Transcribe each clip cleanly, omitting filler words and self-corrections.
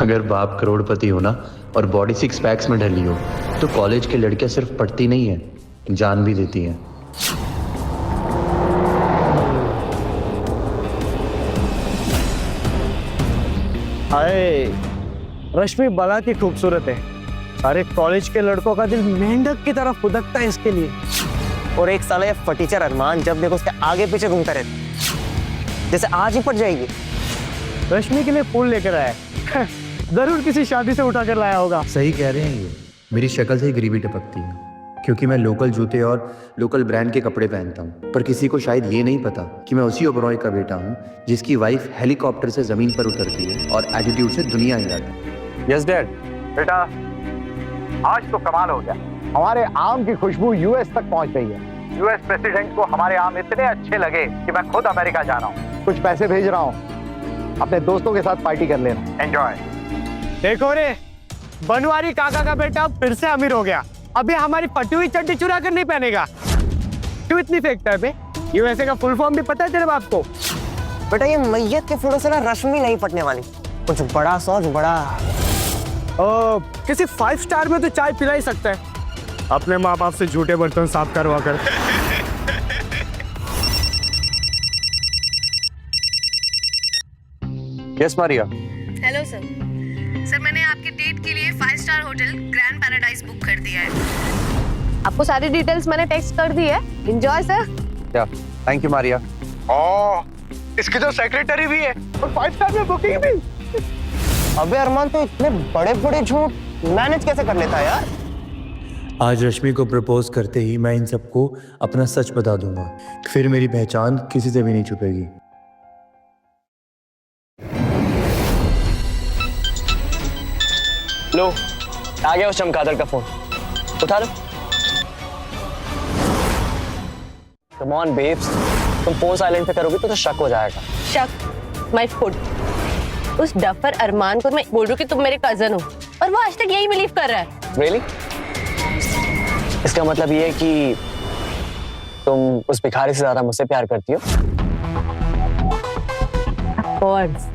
अगर बाप करोड़पति हो ना और बॉडी 6 पैक्स में ढली हो तो कॉलेज की लड़कियां सिर्फ पढ़ती नहीं है, जान भी देती हैं। हाय, रश्मि बला की खूबसूरत है। अरे कॉलेज के लड़कों का दिल मेंढक की तरफ फुदकता है इसके लिए। और एक साला ये फटीचर अरमान जब देखो उसके आगे पीछे घूमता रहता, जैसे आज ही पट जाएगी। रश्मि के लिए फूल लेकर आया है। जरूर किसी शादी से उठा कर लाया होगा। सही कह रहे हैं, ये मेरी शक्ल से ही गरीबी टपकती है क्योंकि मैं लोकल जूते और लोकल ब्रांड के कपड़े पहनता हूँ। पर किसी को शायद ये नहीं पता कि मैं उसी ओबरॉय का बेटा हूँ जिसकी वाइफ हेलीकॉप्टर से जमीन पर उतरती है और एटीट्यूड से दुनिया हिलाती है। Yes dad. बेटा आज तो कमाल हो गया, हमारे आम की खुशबू यूएस तक पहुंच गई है। यूएस प्रेसिडेंट को हमारे आम इतने अच्छे लगे कि मैं खुद अमेरिका जा रहा हूँ। कुछ पैसे भेज रहा हूँ, अपने दोस्तों के साथ पार्टी कर लेना। एंजॉय। देखो रे, बनवारी काका का बेटा फिर से अमीर हो गया। अभी हमारी फटी हुई चड्डी चुरा कर नहीं पहनेगा। क्यों इतनी फेंकता है बे? यूएसए का फुल फॉर्म भी पता है तेरे बाप को? बेटा ये मैयत के फोटो से ना रश्मि नहीं पटने वाली। कुछ बड़ा सोच बड़ा। किसी 5 स्टार में तो चाय पिला ही सकता है, अपने माँ बाप से झूठे बर्तन साफ करवा कर। Yes Maria. Hello sir. Sir मैंने आपके डेट के लिए 5 star hotel grand paradise book कर दिया है। आपको सारी डिटेल्स मैंने टेक्स्ट कर दी है। Enjoy sir. या थैंक यू मारिया। इसकी तो सेक्रेटरी भी है और 5 स्टार में बुकिंग भी। अबे अरमान तो इतने बड़े बड़े झूठ मैनेज कैसे कर लेता है यार? आज रश्मि को प्रपोज करते ही मैं इन सबको अपना सच बता दूंगा, फिर मेरी पहचान किसी से भी नहीं छुपेगी। लो, आ गया उस चमगादड़ का फोन, उठा लो। कम ऑन बेब्स, तुम फोन साइलेंट पे करोगे तो शक हो जाएगा। शक? My foot. उस डफर अरमान को मैं बोल रही हूँ कि तुम मेरे कजन हो और वो आज तक यही बिलीव कर रहा है। Really? इसका मतलब ये है कि तुम उस भिखारी से ज्यादा मुझसे प्यार करती हो? Of course।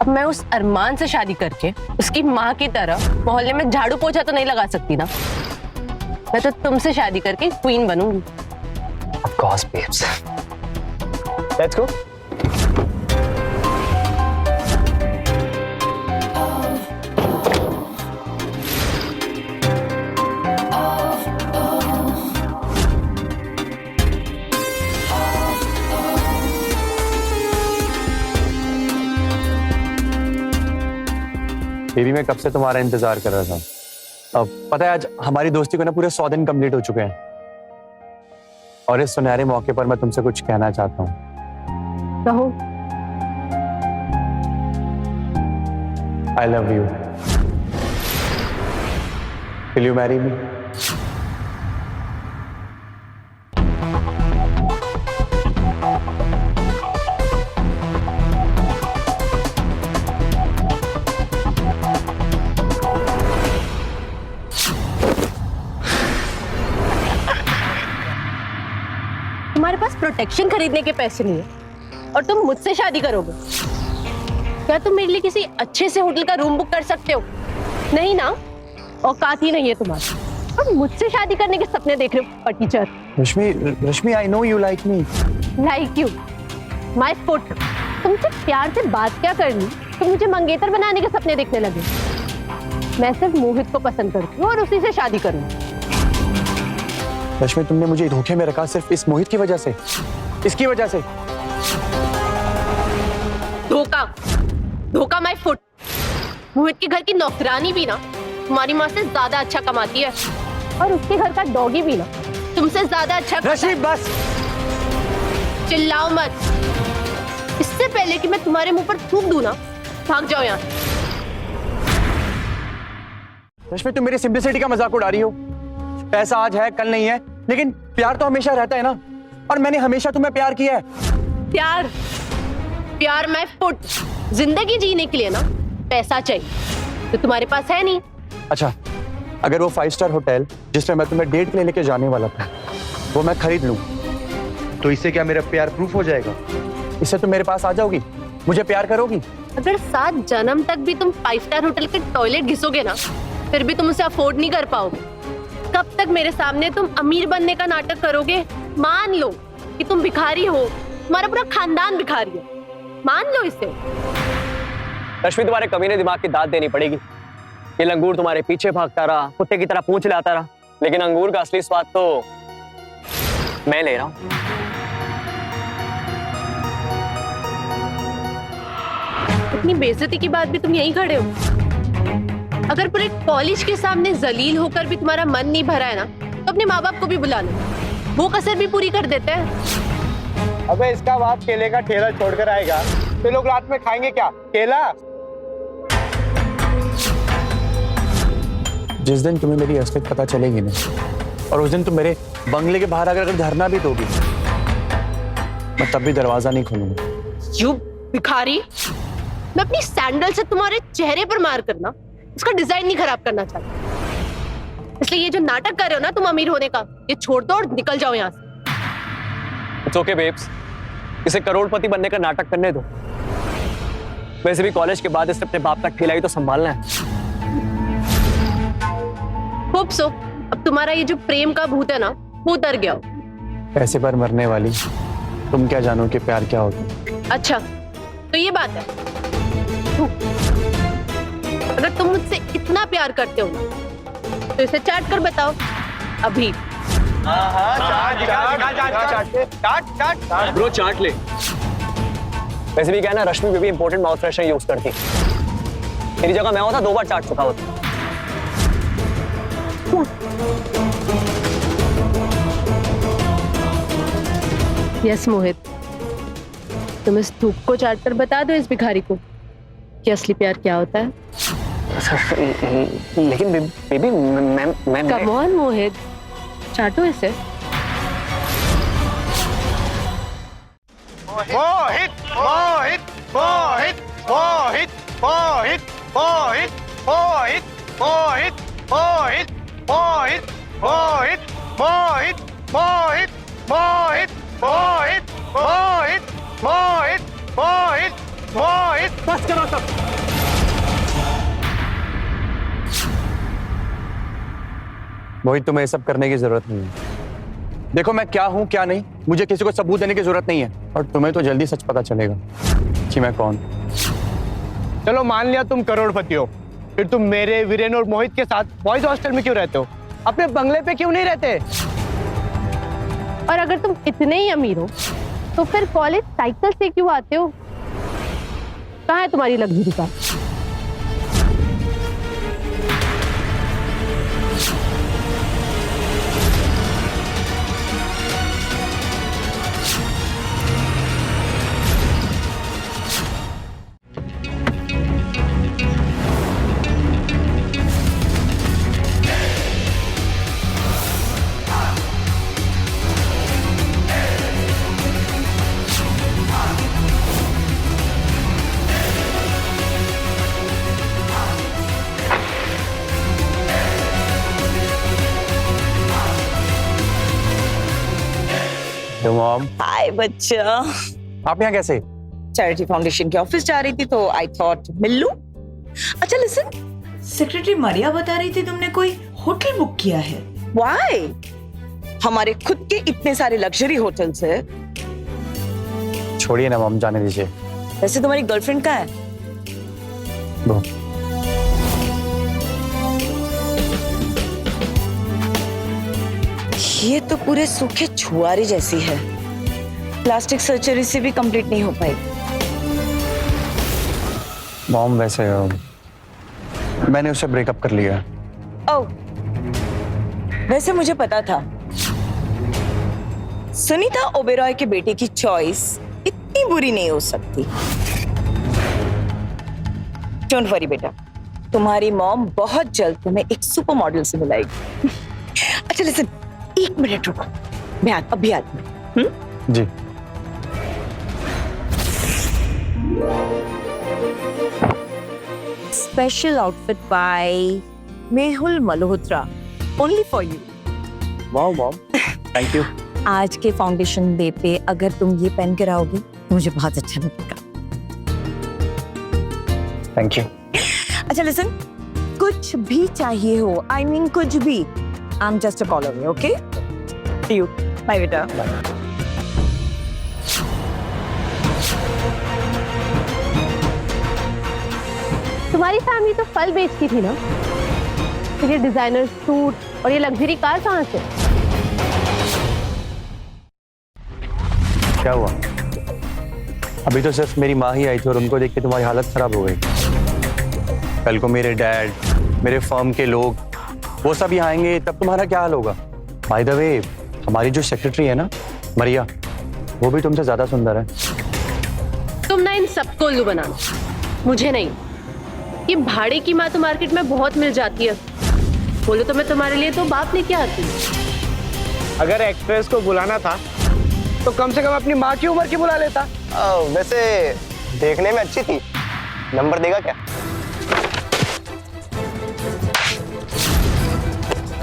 अब मैं उस अरमान से शादी करके उसकी माँ की तरह मोहल्ले में झाड़ू पोछा तो नहीं लगा सकती ना। मैं तो तुमसे शादी करके क्वीन बनूंगी। Of course, babes. Let's go. Baby मैं कब से तुम्हारा इंतजार कर रहा था। अब पता है आज हमारी दोस्ती को ना पूरे 100 दिन कंप्लीट हो चुके हैं और इस सुनहरे मौके पर मैं तुमसे कुछ कहना चाहता हूँ। कहो। I love you. Will you marry me? तुम्हारे पास प्रोटेक्शन खरीदने के पैसे नहीं है और तुम मुझसे शादी करोगे? क्या तुम मेरे लिए किसी अच्छे से होटल का रूम बुक कर सकते हो? नहीं ना, औकात ही नहीं है तुम्हारी। और मुझसे शादी करने के सपने देख रहे हो teacher. Rashmi I know you like me. Like you? My foot. तुमसे प्यार से बात क्या करनी, तुम मुझे मंगेतर बनाने के सपने देखने लगे। मैं सिर्फ मोहित को पसंद करती हूँ और उसी से शादी करूंगी। रश्मि तुमने मुझे धोखे में रखा सिर्फ इस मोहित की वजह से, इसकी वजह से। धोखा? धोखा माय फुट। मोहित के घर की नौकरानी भी ना तुम्हारी माँ से ज्यादा अच्छा कमाती है और उसके घर का डॉगी भी ना तुमसे ज्यादा अच्छा। रश्मि बस। चिल्लाओ मत। इससे पहले कि मैं तुम्हारे मुंह पर थूक दूं ना, भाग जाओ यहाँ। रश्मि तुम मेरी सिंपलिसिटी का मजाक उड़ा रही हो। पैसा आज है कल नहीं है, लेकिन प्यार तो हमेशा रहता है ना, और मैंने हमेशा तुम्हें प्यार किया है। प्यार? प्यार मैं फुट। जिंदगी जीने के लिए ना पैसा चाहिए, तो तुम्हारे पास है नहीं। अच्छा, अगर वो 5 स्टार होटल जिसमें मैं तुम्हें डेट के लिए लेके जाने वाला था वो मैं खरीद लूं, तो इससे क्या मेरा प्यार प्रूफ हो जाएगा? इससे तुम मेरे पास आ जाओगी मुझे प्यार करोगी? अगर 7 जन्म तक भी तुम 5 स्टार होटल के टॉयलेट घिसोगे ना, फिर भी तुम उसे अफोर्ड नहीं कर पाओगे। कब तक मेरे सामने तुम अमीर बनने का नाटक करोगे? मान लो कि तुम भिखारी हो, तुम्हारा पूरा खानदान भिखारी है, मान लो इसे। रश्मि, तुम्हारे कमीने दिमाग की दाद देनी पड़ेगी। ये लंगूर तुम्हारे पीछे भागता रहा, कुत्ते की तरह पूंछ लाता रहा, लेकिन अंगूर का असली स्वाद तो मैं ले रहा हूं। इतनी बेइज्जती की बात भी तुम यहीं खड़े हो। अगर पूरे कॉलेज के सामने जलील होकर भी तुम्हारा मन नहीं भरा है ना, तो अपने माँ बाप को भी बुला लो, वो कसर भी पूरी कर देते हैं। अबे इसका बाप केले का ठेला छोड़कर आएगा तो लोग रात में खाएंगे क्या? केला? जिस दिन तुम्हें मेरी असलियत पता चलेगी ना, और उस दिन तुम मेरे बंगले के बाहर अगर धरना भी दोगी, मैं तब भी दरवाजा नहीं खोलूंगा। यू भिखारी, मैं अपनी सैंडल से तुम्हारे चेहरे पर मार करना उसका डिजाइन नहीं खराब करना चाहती। इसलिए ये जो नाटक कर रहे हो ना तुम अमीर होने का, ये छोड़ दो और निकल जाओ यहाँ से। इट्स ओके बेब्स, इसे करोड़पति बनने का नाटक करने दो। वैसे भी कॉलेज के बाद इसने अपने बाप तक ठेलाई तो संभालना है। होप सो अब तुम्हारा ये जो प्रेम का भूत है ना, वो उतर गया हो। पैसे पर मरने वाली तुम क्या जानो कि प्यार क्या होता है। अच्छा तो ये बात है। अगर तुम मुझसे इतना प्यार करते हो ना, तो इसे चाट कर बताओ अभी। ब्रो चाट ले। वैसे भी क्या है ना, Rashmi baby important mouth freshener use करती। मेरी जगह मैं होता 2 बार चाट चुका होता। यस मोहित, तुम इस धूप को चाट कर बता दो इस भिखारी को कि असली प्यार क्या होता है। लेकिन बेबी मैं कम ऑन मोहित, चाटो इसे। मोहित मोहित मोहित मोहित मोहित मोहित मोहित मोहित मोहित मोहित मोहित मोहित मोहित मोहित मोहित मोहित मोहित मोहित मोहित। बस करो सब। मोहित, तुम्हें ये सब करने की जरूरत नहीं है। देखो मैं क्या हूं क्या नहीं, मुझे किसी को सबूत देने की जरूरत नहीं है, और तुम्हें तो जल्दी सच पता चलेगा कि मैं कौन। चलो मान लिया तुम करोड़पति हो, फिर तुम मेरे, वीरेन और मोहित के साथ बॉयज हॉस्टल में क्यों रहते हो? अपने बंगले पे क्यों नहीं रहते? और अगर तुम इतने ही अमीर हो तो फिर कॉलेज साइकिल से क्यों आते हो? कहाँ है तुम्हारी लग्जरी कार? मॉम, हाय बच्चा। आप यहाँ कैसे? चैरिटी फाउंडेशन के ऑफिस जा रही थी तो आई थॉट मिल लूं। अच्छा लिसन, सेक्रेटरी मारिया बता रही थी तुमने कोई होटल बुक किया है। व्हाई? हमारे खुद के इतने सारे लग्जरी होटल्स है। छोड़िए ना मॉम, जाने दीजिए। वैसे तुम्हारी गर्लफ्रेंड कहाँ है? वो ये तो पूरे सूखे छुआरे जैसी है। प्लास्टिक सर्जरी से भी कंप्लीट नहीं हो पाई। मॉम वैसे मैंने उससे ब्रेकअप कर लिया। ओह, वैसे मुझे पता था। सुनीता ओबेरॉय के बेटे की चॉइस इतनी बुरी नहीं हो सकती। डोंट वरी बेटा, तुम्हारी मॉम बहुत जल्द तुम्हें एक सुपर मॉडल से मिलाएगी। अच्छा लिसन, 1 मिनट रुको, मैं अभी आती हूँ। जी। Special outfit by Mehul Malhotra, only for you. Wow mom, thank you. आज के फाउंडेशन डे पे अगर तुम ये पहन के रहोगे तो मुझे बहुत अच्छा लगेगा। Thank you. अच्छा लिसन, कुछ भी चाहिए हो, आई मीन कुछ भी, I am just a call away, okay? See you, bye बेटा। तुम्हारी फैमिली तो फल बेचती थी ना, फिर ये डिजाइनर सूट और ये लग्जरी कार कहाँ से? क्या हुआ? अभी तो सिर्फ मेरी माँ ही आई थी और उनको देख के तुम्हारी हालत खराब हो गई। कल को मेरे डैड, मेरे फर्म के लोग, वो सब यहाँ आएंगे, तब तुम्हारा क्या हाल होगा? बाय द वे, हमारी जो सेक्रेटरी है ना, मरिया, वो भी तुमसे ज्यादा सुंदर है। तुम ना इन सबको उल्लू बनाना, मुझे नहीं। ये भाड़े की माँ तो मार्केट में बहुत मिल जाती है, बोलो तो मैं तुम्हारे लिए तो बाप लेके आती हूँ। अगर एक्ट्रेस को बुलाना था तो कम से कम अपनी माँ की उम्र की बुला लेता। वैसे देखने में अच्छी थी, नंबर देगा क्या?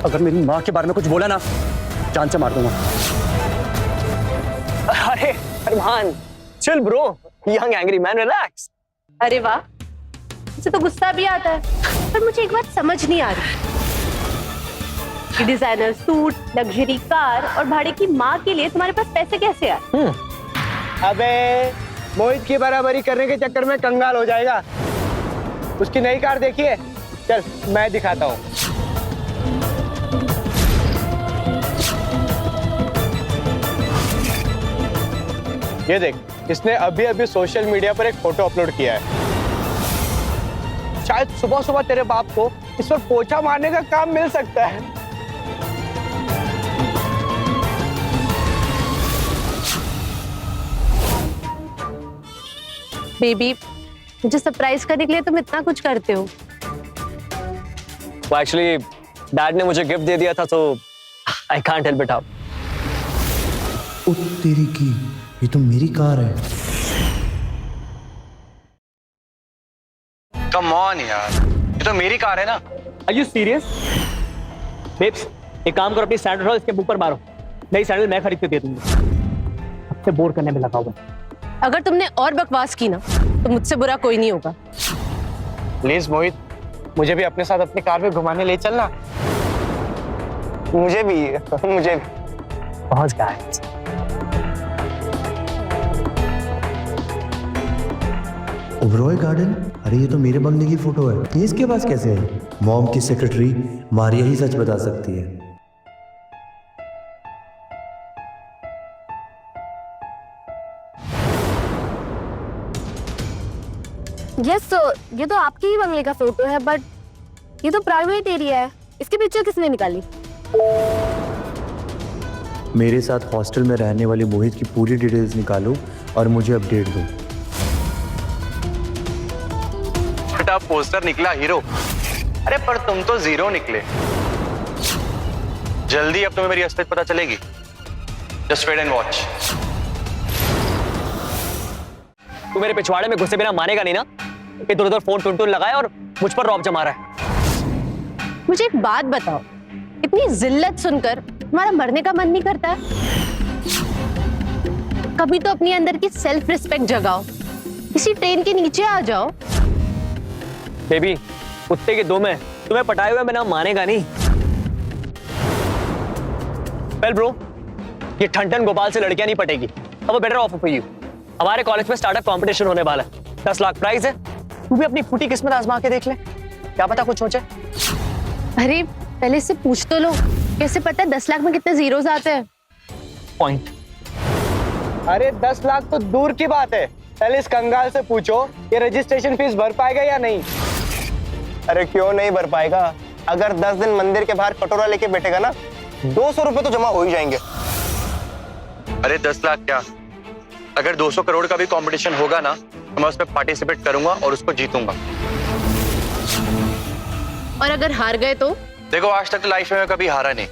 अगर मेरी माँ के बारे में कुछ बोला ना, जान से मार दूंगा। अरे Armaan, chill bro, young angry man, relax. अरे वाह, मुझे तो गुस्सा भी आता है, पर मुझे एक बात समझ नहीं आ रही, कि डिजाइनर सूट, लग्जरी कार और भाड़े की माँ के लिए तुम्हारे पास पैसे कैसे आए? अबे मोहित की बराबरी करने के चक्कर में कंगाल हो जाएगा। उसकी नई कार देखिए, चल मैं दिखाता हूँ। ये देख, इसने अभी अभी सोशल मीडिया पर एक फोटो अपलोड किया है। शायद सुबह सुबह तेरे बाप को इस पर पोछा मारने का काम मिल सकता है। बेबी, मुझे सरप्राइज करने के लिए तुम इतना कुछ करते हो। वो एक्चुअली डैड ने मुझे गिफ्ट दे दिया था, तो I can't help it out. ओ तेरी की, ये तो मेरी कार है। कम ऑन यार, ये तो मेरी कार है ना। Are you serious? बेब्स, एक काम करो, अपनी सैंडल इसके मुंह पर मारो। नई सैंडल मैं खरीद के दे दूंगा। अब से बोर करने में लगा हुआ। अगर तुमने और बकवास की ना, तो मुझसे बुरा कोई नहीं होगा। प्लीज मोहित, मुझे भी अपने साथ अपनी कार में घुमाने ले चलना। मुझे भी पहुंच गया है। ओबरॉय गार्डन? अरे ये तो मेरे बंगले की फोटो है, ये इसके पास कैसे है? मॉम की सेक्रेटरी मारिया ही सच बता सकती है। यस सर, ये तो आपके ही बंगले का फोटो है, बट ये तो प्राइवेट एरिया है। इसकी पिक्चर किसने निकाली? मेरे साथ हॉस्टल में रहने वाले मोहित की पूरी डिटेल्स निकालो और मुझे अपडेट दो। बेटा पोस्टर निकला हीरो, अरे पर तुम तो जीरो निकले। जल्दी अब तुम्हें मेरी असलियत पता चलेगी। Just wait and watch. तू मेरे पिछवाड़े में घुसे बिना मानेगा नहीं ना? इधर उधर फोन टुन लगाए और मुझ पर रौब जमा रहा है। मुझे एक बात बताओ, इतनी जिल्लत सुनकर तुम्हारा मरने का मन नहीं करता है? कभी तो अपनी अंदर की सेल्फ रिस्पेक्ट जगाओ, किसी ट्रेन के नीचे आ जाओ। बेबी, कुत्ते के दो में तुम्हें पटाए हुए बिना मानेगा नहीं। वेल ब्रो, ये ठंडन गोपाल से लड़कियां नहीं पटेगी। अब बेटर ऑफर फॉर यू। हमारे कॉलेज में स्टार्टअप कंपटीशन होने वाला है, 10 लाख प्राइस है। तू भी अपनी फूटी किस्मत आजमा के देख ले, क्या पता कुछ सोचे। अरे पहले इससे पूछ तो लो, कैसे पता है 10 लाख में कितने जीरोस आते हैं? पॉइंट। अरे 10 लाख तो दूर की बात है, पहले इस कंगाल से पूछो ये रजिस्ट्रेशन फीस भर पाएगा या नहीं। अरे क्यों नहीं भर पाएगा? अगर 10 दिन मंदिर के बाहर कटोरा लेके बैठेगा ना, 200 रुपए तो जमा हो ही जाएंगे। अरे 10 लाख क्या, अगर 200 करोड़ का भी कंपटीशन होगा ना, तो मैं उसमें पार्टिसिपेट करूंगा और उसको जीतूंगा। और अगर हार गए तो? देखो आज तक लाइफ में मैं कभी हारा नहीं,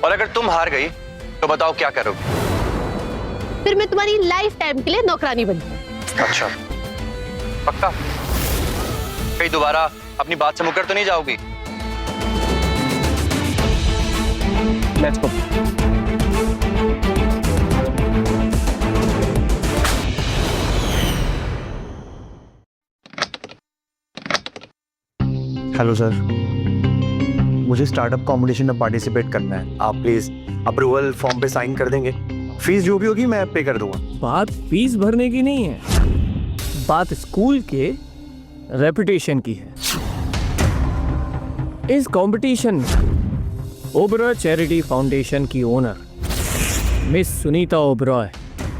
और अगर तुम हार गई तो बताओ क्या करोगे? फिर मैं तुम्हारी लाइफ टाइम के लिए नौकरानी बन जाऊं। अच्छा पक्का? कहीं दोबारा अपनी बात से मुकर तो नहीं जाओगी? Let's go. हेलो सर, मुझे स्टार्टअप कंपटीशन में पार्टिसिपेट करना है। आप प्लीज अप्रूवल फॉर्म पे साइन कर देंगे। फीस जो भी होगी मैं पे कर दूंगा। बात फीस भरने की नहीं है, बात स्कूल के रेपुटेशन की है। इस कंपटीशन में ओबरॉय चैरिटी फाउंडेशन की ओनर मिस सुनीता ओबरॉय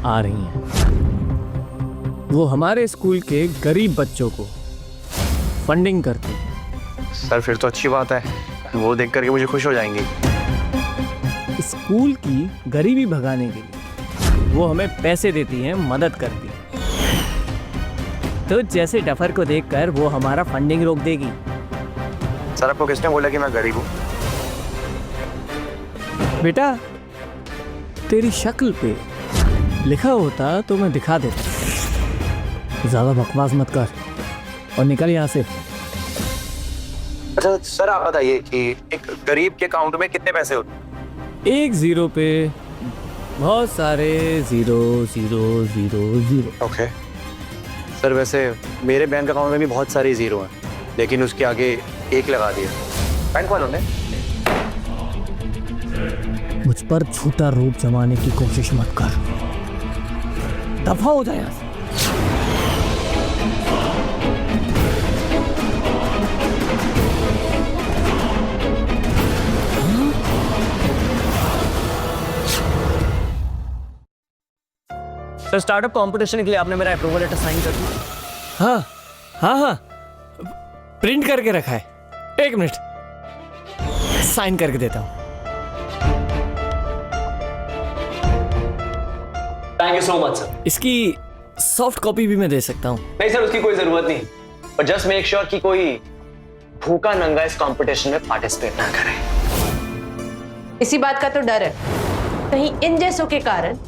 आ रही हैं। वो हमारे स्कूल के गरीब बच्चों को फंडिंग करती है। सर फिर तो अच्छी बात है, वो देख करके मुझे खुश हो जाएंगे। स्कूल की गरीबी भगाने के लिए वो हमें पैसे देती हैं, मदद करती हैं। तो जैसे डफर को देखकर वो हमारा फंडिंग रोक देगी। सर आपको किसने बोला कि मैं गरीब हूँ? बेटा तेरी शक्ल पे लिखा होता तो मैं दिखा देता। ज्यादा बकवास मत कर और निकल यहाँ से। अच्छा सर आप बताइए कि एक गरीब के अकाउंट में कितने पैसे होते हैं? एक जीरो पे बहुत सारे zero zero zero zero. Okay sir, वैसे मेरे बैंक अकाउंट में भी बहुत सारे जीरो हैं, लेकिन उसके आगे एक लगा दिया बैंक वालों ने। मुझ पर झूठा रूप जमाने की कोशिश मत कर, दफा हो जाए यहाँ से। सर स्टार्टअप कंपटीशन के लिए आपने मेरा अप्रूवल लेटर साइन कर दिया? हाँ हाँ हाँ, प्रिंट करके रखा है। एक मिनट, साइन करके देता हूँ। Thank you so much sir. इसकी सॉफ्ट कॉपी भी मैं दे सकता हूँ। नहीं सर, उसकी कोई जरूरत नहीं, पर जस्ट मेक श्योर कि कोई भूखा नंगा इस कंपटीशन में पार्टिसिपेट ना करे। इसी बात का तो डर है, कहीं इन जैसों के कारण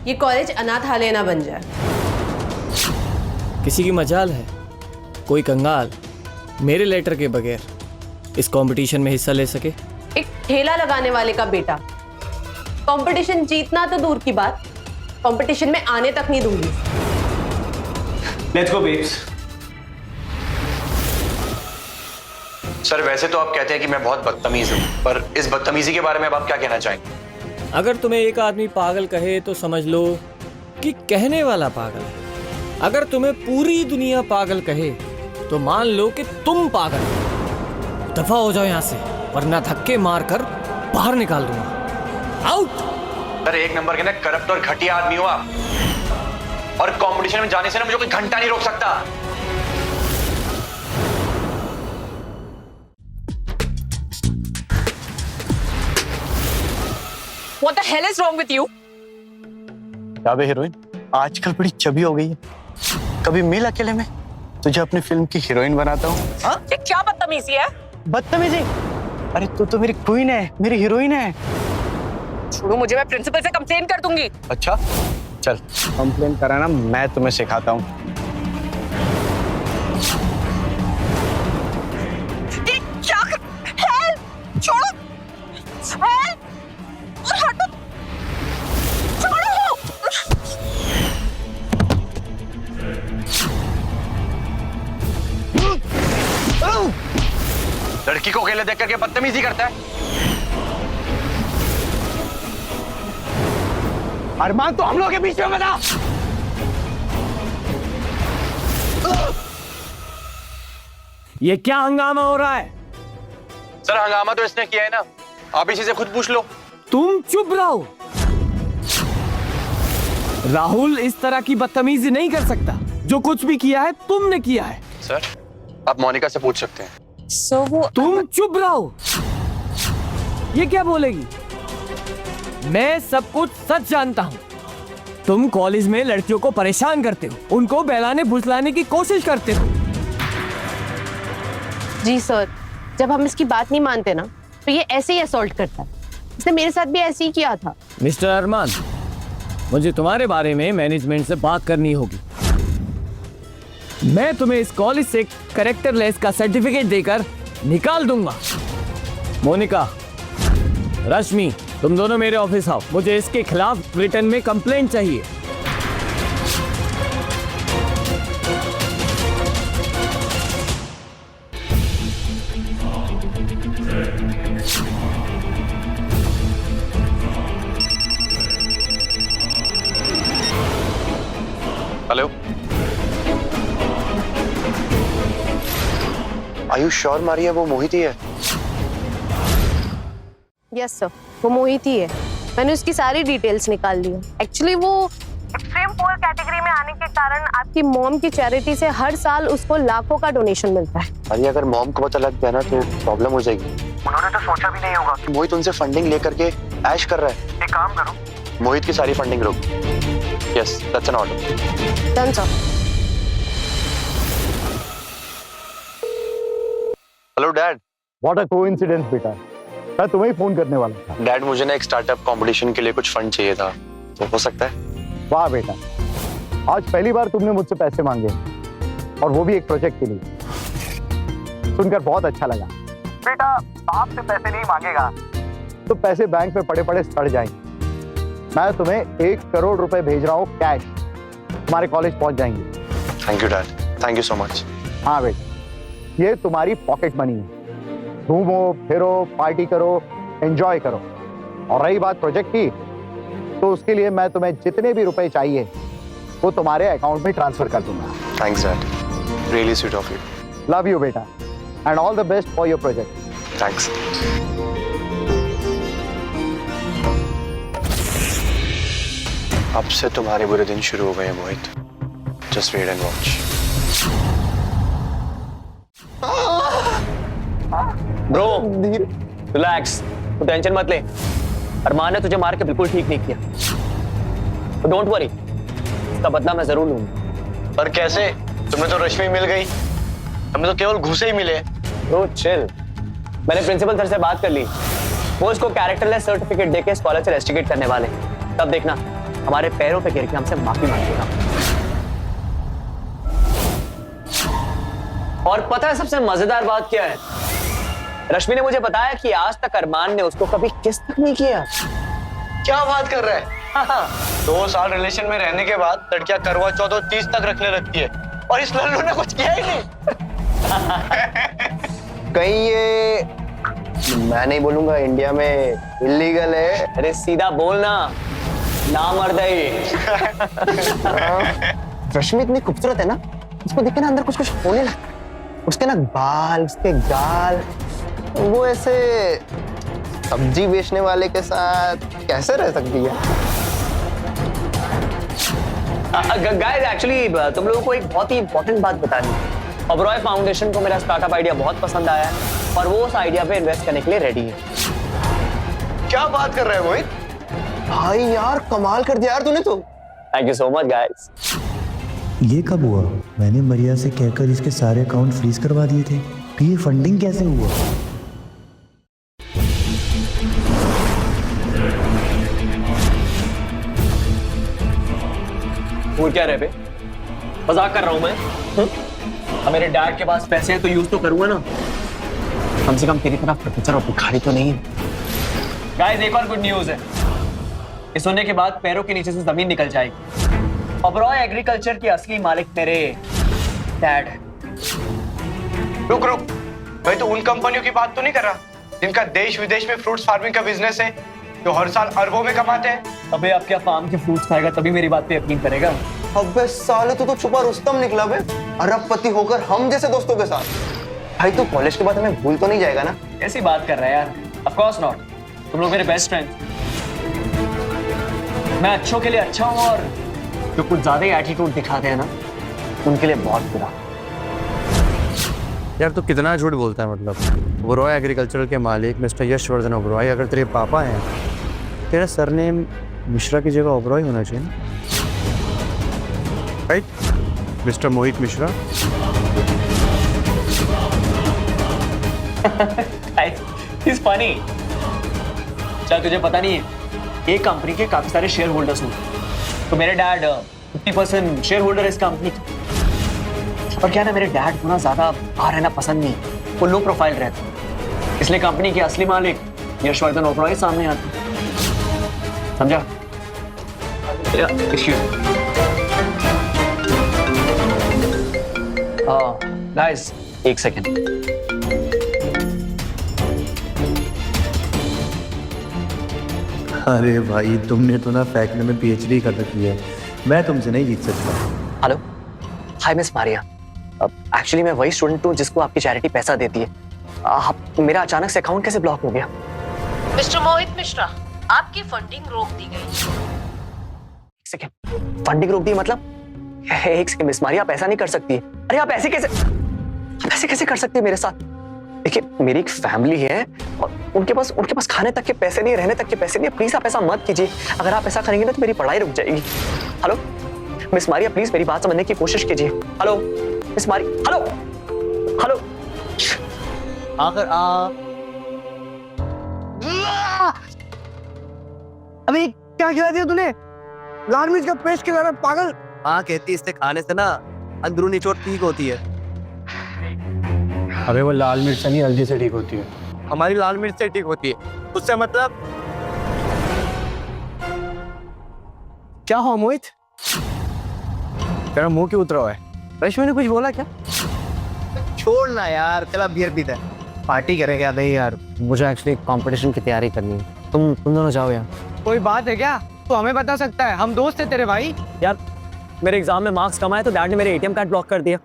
ये कॉलेज अनाथालय ना बन जाए। किसी की मजाल है कोई कंगाल मेरे लेटर के बगैर इस कंपटीशन में हिस्सा ले सके। एक ठेला लगाने वाले का बेटा कंपटीशन जीतना तो दूर की बात, कंपटीशन में आने तक नहीं दूंगी। Let's go babes. सर वैसे तो आप कहते हैं कि मैं बहुत बदतमीज हूँ, पर इस बदतमीजी के बारे में अब आप क्या कहना चाहेंगे? अगर तुम्हें एक आदमी पागल कहे तो समझ लो कि कहने वाला पागल है। अगर तुम्हें पूरी दुनिया पागल कहे तो मान लो कि तुम पागल हो। दफा हो जाओ यहाँ से, वरना धक्के मारकर बाहर निकाल दूंगा। आउट। सर एक नंबर के ना करप्ट और घटिया आदमी हो आप, और कंपटीशन में जाने से ना मुझे कोई घंटा नहीं रोक सकता। What the hell is wrong with you? क्या बे हीरोइन, आजकल बड़ी चबी हो गई है। कभी मिल अकेले में, तुझे अपनी फिल्म की हीरोइन बनाता हूँ। ये क्या बदतमीजी है? बदतमीजी? अरे तू तो मेरी क्वीन है, मेरी हीरोइन है। छोड़ो मुझे, मैं प्रिंसिपल से कंप्लेन कर दूंगी। अच्छा चल, कंप्लेन कराना मैं तुम्हें सिखाता हूँ। क्या? हेल्प! छोड़ो! हेल्प! और हटो! छोड़ो! लड़की को अकेले देख करके बदतमीजी करता है। अरमान तो हम लोग के बीच में बता। ये क्या हंगामा हो रहा है? सर हंगामा तो इसने किया है ना, आप इसी से खुद पूछ लो। तुम चुप रहो। राहुल इस तरह की बदतमीजी नहीं कर सकता। जो कुछ भी किया है तुमने किया है। सर आप मोनिका से पूछ सकते हैं। तुम चुप रहो। ये क्या बोलेगी? मैं सब कुछ सच जानता हूं। तुम कॉलेज में लड़कियों को परेशान करते हो, उनको बहलाने फुसलाने की कोशिश करते हो। जी सर, जब हम इसकी बात नहीं मानते ना तो ये ऐसे ही असॉल्ट करता है। इसने मेरे साथ भी ऐसे ही किया था। मिस्टर अरमान, मुझे तुम्हारे बारे में मैनेजमेंट से बात करनी होगी। मैं तुम्हें इस कॉलेज से कैरेक्टरलेस का सर्टिफिकेट देकर निकाल दूंगा। मोनिका, रश्मि, तुम दोनों मेरे ऑफिस आओ। मुझे इसके खिलाफ रिटर्न में कंप्लेंट चाहिए। आयुष श्योर मारिया वो मोहित ही है? यस सर, वो मोहित ही है। मैंने उसकी सारी डिटेल्स निकाल ली है। एक्चुअली वो एक्सट्रीम पुअर कैटेगरी में आने के कारण आपकी मॉम की चैरिटी से हर साल उसको लाखों का डोनेशन मिलता है। अरे अगर मॉम को पता लग गया ना तो प्रॉब्लम हो जाएगी। उन्होंने तो सोचा भी नहीं होगा कि मोहित उनसे फंडिंग लेकर के ऐश कर रहा है। एक काम करो, मोहित की सारी फंडिंग रोक। Yes, that's an order. Done sir. Hello dad. What a coincidence बेटा, मैं तुम्हें ही फोन करने वाला था। डैड मुझे ना एक स्टार्टअप कंपटीशन के लिए कुछ फंड चाहिए था, तो हो सकता है? वाह बेटा, आज पहली बार तुमने मुझसे पैसे मांगे और वो भी एक प्रोजेक्ट के लिए। सुनकर बहुत अच्छा लगा। बेटा बाप से पैसे नहीं मांगेगा तो पैसे बैंक में पड़े पड़े सड़ जाएंगे। मैं तुम्हें 1 करोड़ रुपए भेज रहा हूँ कैश, तुम्हारे कॉलेज पहुंच जाएंगे। Thank you dad, thank you so much. हाँ बेटा, ये तुम्हारी पॉकेट मनी है। घूमो फिरो, पार्टी करो, एंजॉय करो। और रही बात प्रोजेक्ट की, तो उसके लिए मैं तुम्हें जितने भी रुपए चाहिए वो तुम्हारे अकाउंट में ट्रांसफर कर दूंगा। Thanks dad, really sweet of you. Love you बेटा, and all the best for your project. Thanks. अब से तुम्हारे बुरे दिन शुरू हो गए हैं Mohit. Just wait and watch. Bro relax, तू टेंशन मत ले। अरमान ने तुझे मार के बिल्कुल ठीक नहीं किया, डोंट वरी, इसका बदला मैं जरूर लूंगा। पर कैसे? तुम्हें तो रश्मि मिल गई, हमें तो केवल घूसे ही मिले। ब्रो चिल, मैंने प्रिंसिपल सर से बात कर ली। वो इसको कैरेक्टरलेस सर्टिफिकेट देके इस कॉलेज से रेस्टिकेट करने वाले। तब देखना हमारे पैरों पे गिर के हमसे माफी मांगेगा। और पता है सबसे मजेदार बात क्या है? रश्मि ने मुझे बताया कि आज तक अरमान ने उसको कभी किस तक नहीं किया। क्या बात कर रहा है? 2 साल रिलेशन में रहने के बाद लड़कियां करवा चौथ और 30 तक रखने लगती है, और इस लल्लू ने कुछ किया ही नहीं। कहीं ये, मैं नहीं बोलूंगा, इंडिया में इलीगल है? अरे सीधा बोलना, ना मर्द है ये। रश्मि इतनी खूबसूरत है ना, उसको देख के ना अंदर कुछ कुछ होने लगता है। उसके ना बाल, उसके गाल, वो ऐसे सब्जी बेचने वाले के साथ कैसे रह सकती है? गाइस एक्चुअली तुम लोगों को एक बहुत ही इंपॉर्टेंट बात बतानी है। ओबरॉय फाउंडेशन को मेरा स्टार्टअप आइडिया बहुत पसंद आया है और वो उस आइडिया पे इन्वेस्ट करने के लिए रेडी है। क्या बात कर रहे हैं मोहित? भाई यार कमाल कर दिया यार तूने तो। Thank you so much guys. ये कब हुआ? मैंने मरिया से कहकर इसके सारे अकाउंट फ्रीज करवा दिए थे, तो ये फंडिंग कैसे हुआ? और क्या रहे बे, मजाक कर रहा हूं मैं। अब मेरे डैड के पास पैसे हैं तो यूज तो करूंगा ना, कम से कम तेरी तरह प्रोफेसर और भिखारी तो नहीं है। गाइस एक और गुड न्यूज है, इस सुनने के बाद पैरों के नीचे से जमीन निकल जाएगी। ओबरॉय एग्रीकल्चर के असली मालिक मेरे डैड है। रुक रुक भाई, तो उन कंपनियों की बात तो नहीं कर रहा जिनका देश विदेश में फ्रूट्स फार्मिंग का बिजनेस है, जो हर साल अरबों में कमाते हैं? अबे अब क्या फार्म के फ्रूट्स खाएगा तभी मेरी बात पे यकीन करेगा। अबे साले तू तो छुपा रुस्तम निकला बे, अरबपति होकर हम जैसे दोस्तों के साथ। भाई तू कॉलेज के बाद हमें भूल तो नहीं जाएगा ना? ऐसी बात कर रहा है यार, ऑफ कोर्स नॉट। तुम लोग मेरे बेस्ट फ्रेंड, मैं अच्छों के लिए अच्छा हूं और जो कुछ ज्यादा ही एटीट्यूड दिखाते हैं ना, उनके लिए बहुत बुरा। यार तो कितना झूठ बोलता है। मतलब ओबरॉय एग्रीकल्चर के मालिक मिस्टर यशवर्धन ओबरॉय अगर तेरे पापा हैं, तेरा सरनेम मिश्रा की जगह ओबरॉय होना चाहिए, राइट मिस्टर मोहित मिश्रा? He's funny। चल तुझे पता नहीं है, एक कंपनी के काफी सारे शेयर होल्डर्स हूँ, तो मेरे डैड 50% शेयर होल्डर इस कंपनी। और क्या ना, मेरे डैड को ना ज्यादा बाहर रहना पसंद नहीं, वो लो प्रोफाइल रहते, इसलिए कंपनी के असली मालिक यशवर्धन ओबरॉय सामने आते, समझा? गाइस एक सेकेंड। अरे भाई तुमने तो ना फैक्ट में पीएचडी कर रखी है, मैं तुमसे नहीं जीत सकता। Hello, hi miss Maria, actually मैं वही स्टूडेंट हूँ जिसको आपकी चैरिटी पैसा देती है। मेरा अचानक से अकाउंट कैसे ब्लॉक हो गया? मिस्टर मोहित मिश्रा, आपकी फंडिंग रोक दी गई। सेकेंड, फंडिंग रोक दी मतलब? एक सेकेंड मिस मारिया, आप ऐसा नहीं कर सकती। अरे आप ऐसे कैसे कर सकती है मेरे साथ? देखिए मेरी एक फैमिली है और उनके पास खाने तक के पैसे नहीं, रहने तक के पैसे नहीं। प्लीज आप ऐसा मत कीजिए। अगर आप ऐसा करेंगे ना तो मेरी पढ़ाई रुक जाएगी। हेलो मिस मारिया, प्लीज मेरी बात समझने की कोशिश कीजिए। Hello miss Maria, hello. आखिर अबे क्या खिला दिया तूने? लाल मिर्च का पेस्ट खिला रहा है, पागल। हाँ कहती इससे खाने से ना अंदरूनी चोट ठीक होती है। अबे वो लाल मिर्च से नहीं, हल्दी से ठीक होती है। हमारी लाल मिर्च से ठीक होती है, उससे मतलब क्या हुआ मोहित? तेरा मुंह क्यों उतरा हुआ है? रश्मि ने कुछ बोला क्या? छोड़ना यार, चला बियर पीते हैं। पार्टी करेगा? नहीं यार, मुझे एक्चुअली कंपटीशन की तैयारी करनी है। तुम दोनों जाओ यार। कोई बात है क्या? तो हमें बता सकता है, हम दोस्त है तेरे भाई। यार मेरे एग्जाम में मार्क्स कम आए तो डैड ने मेरे एटीएम कार्ड ब्लॉक कर दिया।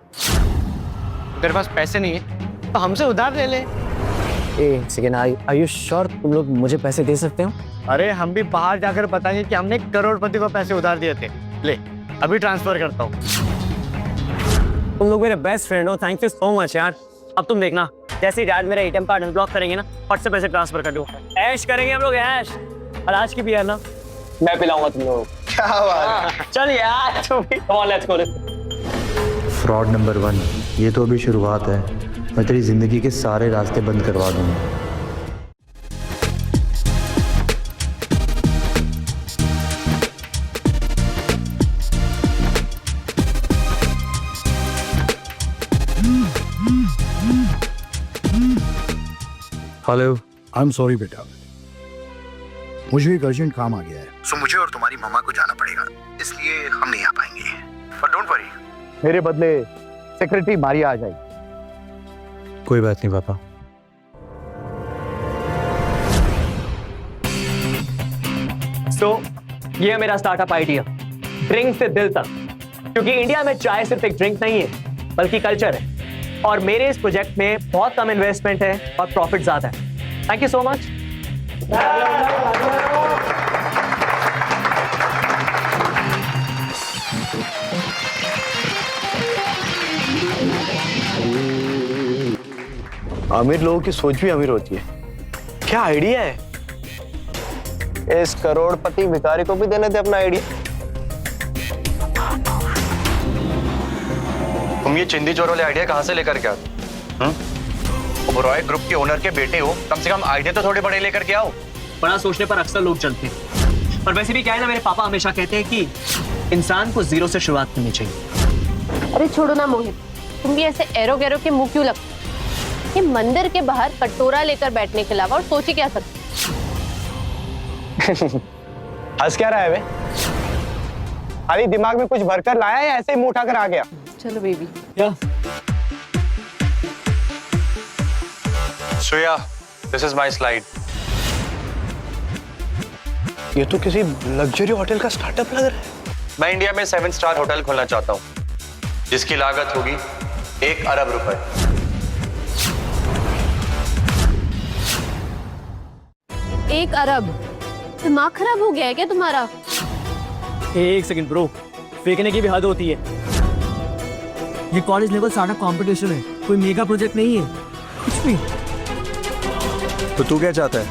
तेरे पास पैसे नहीं है तो हमसे उधार ले ले। एक सेकेंड, आर यू श्योर तुम लोग मुझे पैसे दे सकते हो? अरे हम भी बाहर जाकर बताएंगे कि हमने करोड़पति को पैसे उधार दिए थे। ले अभी ट्रांसफर करता हूँ। तुम लोग मेरे बेस्ट फ्रेंड हो, थैंक यू सो मच यार। अब तुम देखना, जैसे ही डैड मेरा एटीएम कार्ड अनब्लॉक करेंगे ना, फट से पैसे ट्रांसफर कर दो। ऐश करेंगे हम लोग, ऐश। और आज की भी है ना, मैं पिलाऊंगा तुम लोगों को। क्या बात? चल यार तुम भी, come on let's go. Fraud number 1, ये तो अभी शुरुआत है। मैं तेरी जिंदगी के सारे रास्ते बंद करवा दूंगा। हेलो। आई एम सॉरी बेटा, मुझे एक अर्जेंट काम आ गया है। सो मुझे और तुम्हारी मम्मा को जाना पड़ेगा, इसलिए हम नहीं आ पाएंगे। पर डोंट वरी, मेरे बदले सेक्रेटरी मारिया आ जाएगी। कोई बात नहीं पापा। ये है मेरा स्टार्टअप आइडिया, ड्रिंक से दिल तक। क्योंकि इंडिया में चाय सिर्फ एक ड्रिंक नहीं है बल्कि कल्चर है। और मेरे इस प्रोजेक्ट में बहुत कम इन्वेस्टमेंट है और प्रॉफिट ज्यादा है। Thank you so much. अमीर लोगों की सोच भी अमीर होती है। क्या आइडिया है? इस करोड़पति भिखारी को भी देने दे अपना आइडिया। तुम ये चिंदी चोर वाले आइडिया कहाँ से लेकर के आते? ओबरॉय ग्रुप के ओनर के बेटे हो, कम से कम आइडिया तो थोड़े बड़े लेकर के आओ। बड़ा सोचने पर अक्सर लोग चलते हैं। पर वैसे भी क्या है ना, मेरे पापा हमेशा कहते हैं कि इंसान को जीरो से शुरुआत करनी चाहिए। अरे छोड़ो ना मोहित, तुम भी ऐसे एरो गैरो के मुंह क्यों लगते? ये मंदिर के बाहर कटोरा लेकर बैठने के अलावा और सोची क्या सकते? हंस क्या रहा है बे? खाली दिमाग में कुछ भरकर लाया या ऐसे ही मुंह उठाकर आ गया? चलो baby. Shreya, this is my slide. ये तो किसी लग्जरी होटल का स्टार्टअप लग रहा है। मैं इंडिया में 7 स्टार होटल खोलना चाहता हूँ, जिसकी लागत होगी 1 अरब रुपए। 1 अरब? दिमाग खराब हो गया है क्या तुम्हारा? एक सेकंड ब्रो, फेंकने की भी हद होती है। ये कॉलेज लेवल स्टार्टअप कंपटीशन है, कोई मेगा प्रोजेक्ट नहीं है कुछ भी। तो तू क्या चाहता है?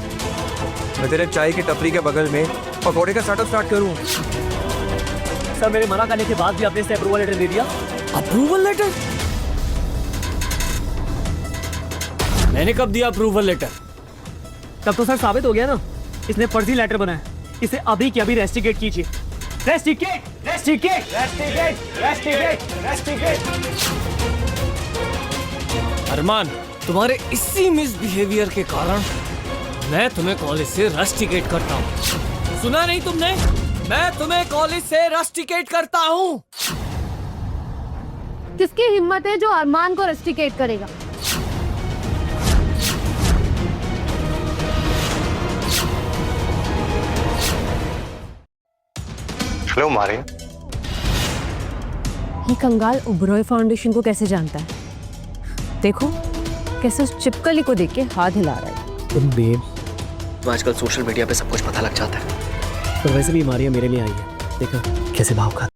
मैं तेरे चाय की टपरी के बगल में पकौड़े का स्टार्टअप स्टार्ट करूं? सर मेरे मना करने के बाद भी आपने इसे अप्रूवल लेटर दे दिया? Approval letter? मैंने कब दिया अप्रूवल लेटर? तब तो सर साबित हो गया ना, इसने फर्जी लेटर बनाया। इसे अभी के अभी रेस्टिकेट कीजिए। Rusticate, rusticate, rusticate, rusticate, rusticate. Armaan, तुम्हारे इसी मिसबिहेवियर के कारण मैं तुम्हें कॉलेज से रस्टिकेट करता हूँ। सुना नहीं तुमने? मैं तुम्हें कॉलेज से रस्टिकेट करता हूँ। किसकी हिम्मत है जो अरमान को रस्टिकेट करेगा? हेलो मारिया। ये कंगाल उबरॉय फाउंडेशन को कैसे जानता है? देखो कैसे उस चिपकली को देख के हाथ हिला रहा है। बेब, आजकल सोशल मीडिया पे सब कुछ पता लग जाता है। तो वैसे भी बीमारियां मेरे लिए आई है, देखो कैसे भाव खाते